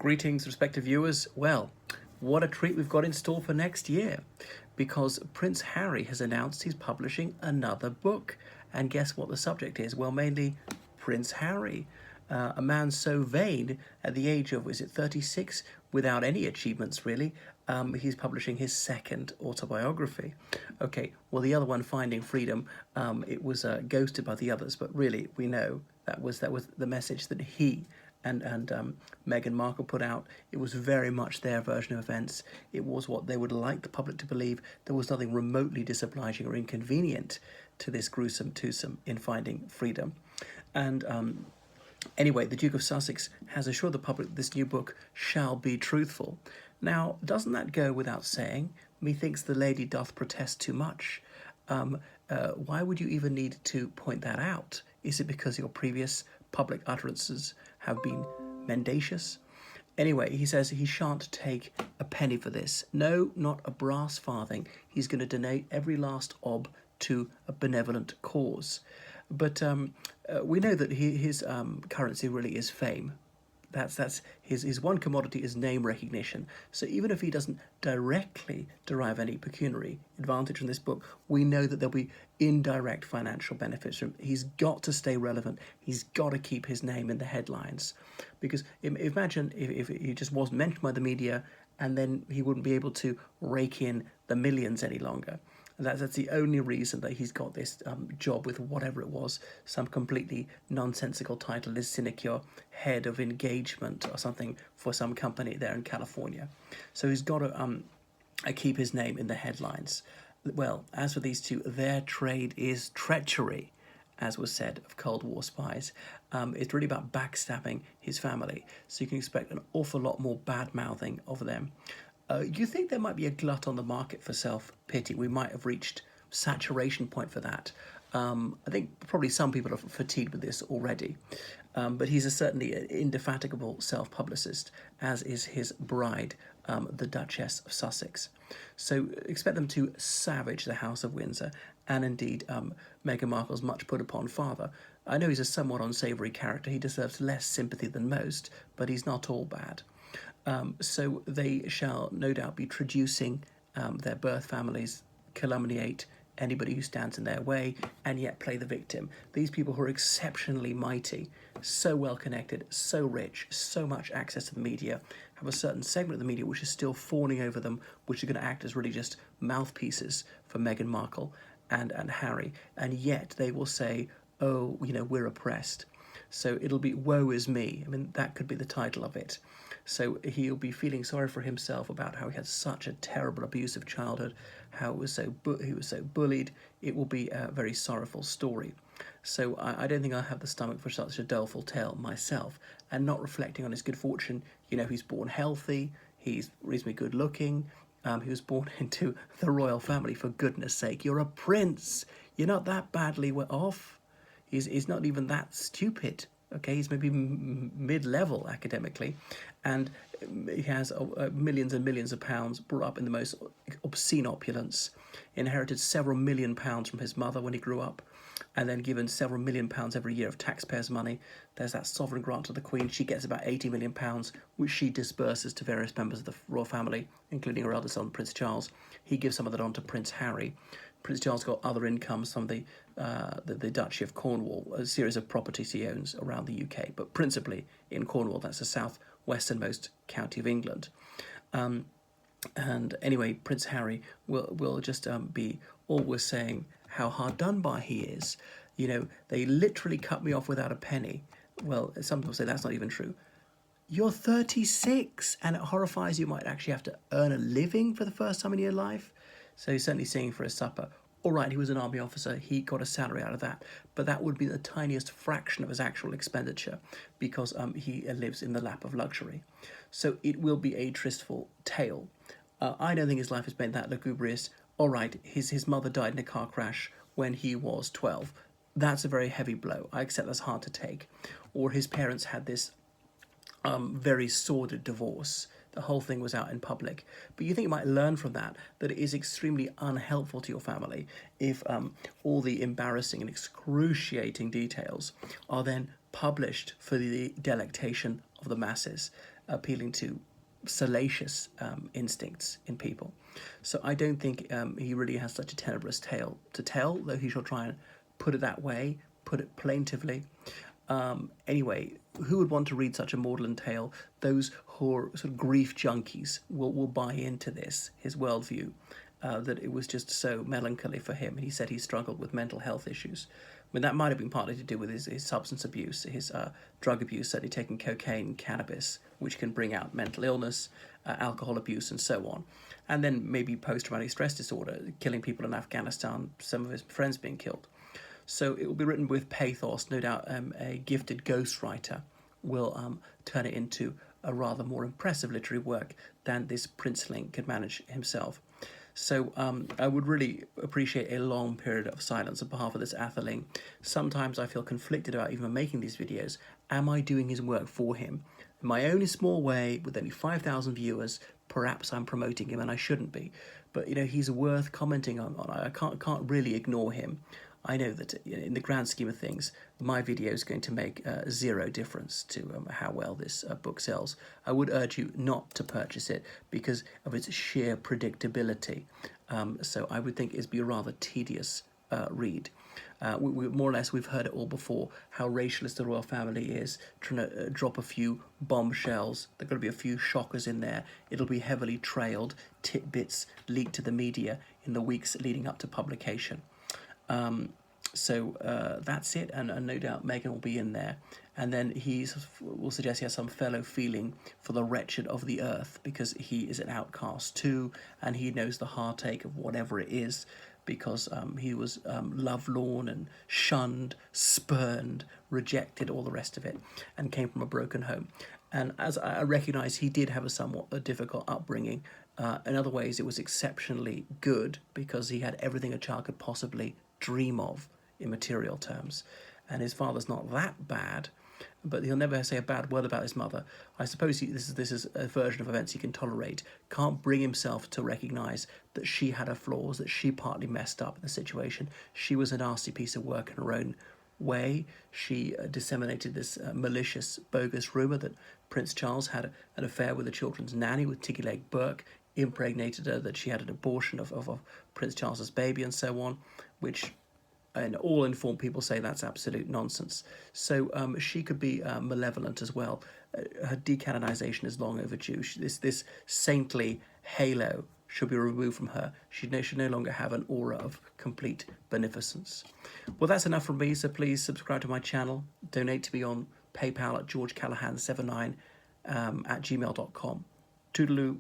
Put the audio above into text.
Greetings, respective viewers. Well, what a treat we've got in store for next year, because Prince Harry has announced he's publishing another book. And guess what the subject is? Well, mainly Prince Harry, a man so vain at the age of, is it 36, without any achievements really. He's publishing his second autobiography. Okay, well, the other one, Finding Freedom, it was ghosted by the others, but really we know that was the message that he and Meghan Markle put out. It was very much their version of events. It was what they would like the public to believe. There was nothing remotely disobliging or inconvenient to this gruesome twosome in Finding Freedom. And anyway, the Duke of Sussex has assured the public this new book shall be truthful. Now, doesn't that go without saying? Methinks the lady doth protest too much. Why would you even need to point that out? Is it because your previous public utterances have been mendacious? Anyway, he says he shan't take a penny for this. No, not a brass farthing. He's going to donate every last ob to a benevolent cause. But we know that his currency really is fame. That's his one commodity is name recognition. So even if he doesn't directly derive any pecuniary advantage from this book, we know that there'll be indirect financial benefits from him. He's got to stay relevant. He's got to keep his name in the headlines. Because imagine if he just wasn't mentioned by the media, and then he wouldn't be able to rake in the millions any longer. That's the only reason that he's got this job with whatever it was, some completely nonsensical title, as sinecure head of engagement or something for some company there in California. So he's got to keep his name in the headlines. Well, as for these two, their trade is treachery, as was said of Cold War spies. It's really about backstabbing his family. So you can expect an awful lot more bad-mouthing of them. You think there might be a glut on the market for self-pity? We might have reached saturation point for that. I think probably some people are fatigued with this already. But he's certainly an indefatigable self-publicist, as is his bride, the Duchess of Sussex. So expect them to savage the House of Windsor, and indeed Meghan Markle's much put upon father. I know he's a somewhat unsavoury character. He deserves less sympathy than most, but he's not all bad. So they shall no doubt be traducing their birth families, calumniate anybody who stands in their way, and yet play the victim. These people who are exceptionally mighty, so well connected, so rich, so much access to the media, have a certain segment of the media which is still fawning over them, which are going to act as really just mouthpieces for Meghan Markle and Harry, and yet they will say, oh, we're oppressed. So it'll be woe is me. I mean, that could be the title of it. So he'll be feeling sorry for himself about how he had such a terrible abusive childhood, how he was so bullied. It will be a very sorrowful story. So I don't think I have the stomach for such a doleful tale myself, and not reflecting on his good fortune. He's born healthy, he's reasonably good looking, he was born into the royal family, for goodness sake. You're a prince. You're not that badly off. He's not even that stupid. Okay, he's maybe mid-level academically, and he has millions and millions of pounds, brought up in the most obscene opulence, inherited several £1 million from his mother when he grew up, and then given several £1 million every year of taxpayers' money. There's that sovereign grant to the Queen. She gets about £80 million, which she disburses to various members of the royal family, including her eldest son, Prince Charles. He gives some of that on to Prince Harry. Prince Charles got other incomes from the Duchy of Cornwall, a series of properties he owns around the UK, but principally in Cornwall. That's the south-westernmost county of England. And anyway, Prince Harry will just be always saying how hard done by he is. They literally cut me off without a penny. Well, some people say that's not even true. You're 36, and it horrifies you might actually have to earn a living for the first time in your life. So he's certainly singing for his supper. All right, he was an army officer. He got a salary out of that. But that would be the tiniest fraction of his actual expenditure, because he lives in the lap of luxury. So it will be a tristful tale. I don't think his life has been that lugubrious. All right, his mother died in a car crash when he was 12. That's a very heavy blow. I accept that's hard to take. Or his parents had this very sordid divorce. The whole thing was out in public. But you think you might learn from that it is extremely unhelpful to your family if all the embarrassing and excruciating details are then published for the delectation of the masses. appealing to salacious instincts in people. So I don't think he really has such a tenebrous tale to tell, though he shall try and put it that way, put it plaintively. Anyway, who would want to read such a maudlin tale? Those who are sort of grief junkies will buy into this, his worldview, that it was just so melancholy for him. He said he struggled with mental health issues. I mean, that might have been partly to do with his substance abuse, his drug abuse, certainly taking cocaine, cannabis, which can bring out mental illness, alcohol abuse, and so on. And then maybe post-traumatic stress disorder, killing people in Afghanistan, some of his friends being killed. So it will be written with pathos. No doubt a gifted ghostwriter will turn it into a rather more impressive literary work than this princeling could manage himself. So I would really appreciate a long period of silence on behalf of this atheling. Sometimes I feel conflicted about even making these videos. Am I doing his work for him? In my own small way, with only 5,000 viewers, perhaps I'm promoting him and I shouldn't be. But, you know, he's worth commenting on. I can't really ignore him. I know that in the grand scheme of things, my video is going to make zero difference to how well this book sells. I would urge you not to purchase it because of its sheer predictability. So I would think it'd be a rather tedious read. We more or less, we've heard it all before, how racialist the royal family is, trying to drop a few bombshells. There are going to be a few shockers in there. It'll be heavily trailed, tidbits leaked to the media in the weeks leading up to publication. So that's it, and no doubt Meghan will be in there. And then will suggest he has some fellow feeling for the wretched of the earth, because he is an outcast too, and he knows the heartache of whatever it is, because he was lovelorn and shunned, spurned, rejected, all the rest of it, and came from a broken home. And as I recognise, he did have a somewhat difficult upbringing. In other ways, it was exceptionally good, because he had everything a child could possibly dream of in material terms. And his father's not that bad, but he'll never say a bad word about his mother. I suppose this is a version of events he can tolerate. Can't bring himself to recognise that she had her flaws, that she partly messed up in the situation. She was a nasty piece of work in her own way. She disseminated this malicious, bogus rumour that Prince Charles had an affair with the children's nanny, with Tiggy Leg Burke, impregnated her, that she had an abortion of Prince Charles's baby, and so on, which, and all informed people say that's absolute nonsense. So she could be malevolent as well. Her decanonization is long overdue. This saintly halo should be removed from her. She should no longer have an aura of complete beneficence. Well, that's enough from me, so please subscribe to my channel. Donate to me on PayPal at georgecallahan79 at gmail.com. Toodaloo.